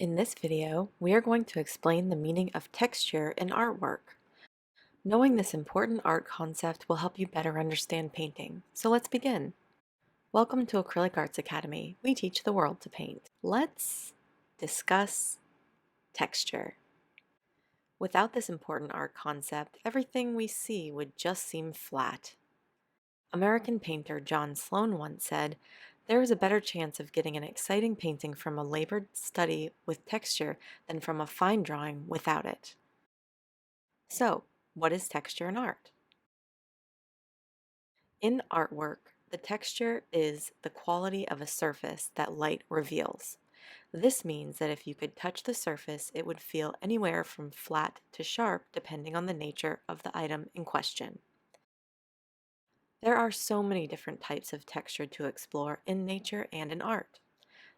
In this video, we are going to explain the meaning of texture in artwork. Knowing this important art concept will help you better understand painting. So let's begin. Welcome to Acrylic Arts Academy. We teach the world to paint. Let's discuss texture. Without this important art concept, everything we see would just seem flat. American painter John Sloan once said, "There is a better chance of getting an exciting painting from a labored study with texture than from a fine drawing without it." So, what is texture in art? In artwork, the texture is the quality of a surface that light reveals. This means that if you could touch the surface, it would feel anywhere from flat to sharp depending on the nature of the item in question. There are so many different types of texture to explore in nature and in art.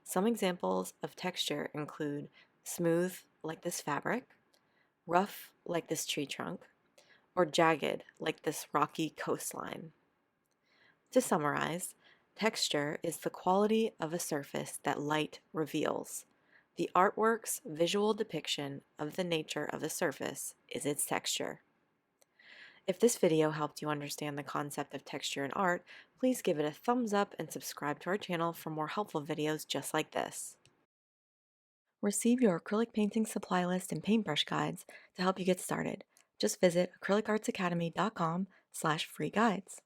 Some examples of texture include smooth, like this fabric, rough, like this tree trunk, or jagged, like this rocky coastline. To summarize, texture is the quality of a surface that light reveals. The artwork's visual depiction of the nature of the surface is its texture. If this video helped you understand the concept of texture in art, please give it a thumbs up and subscribe to our channel for more helpful videos just like this. Receive your acrylic painting supply list and paintbrush guides to help you get started. Just visit acrylicartsacademy.com/free guides.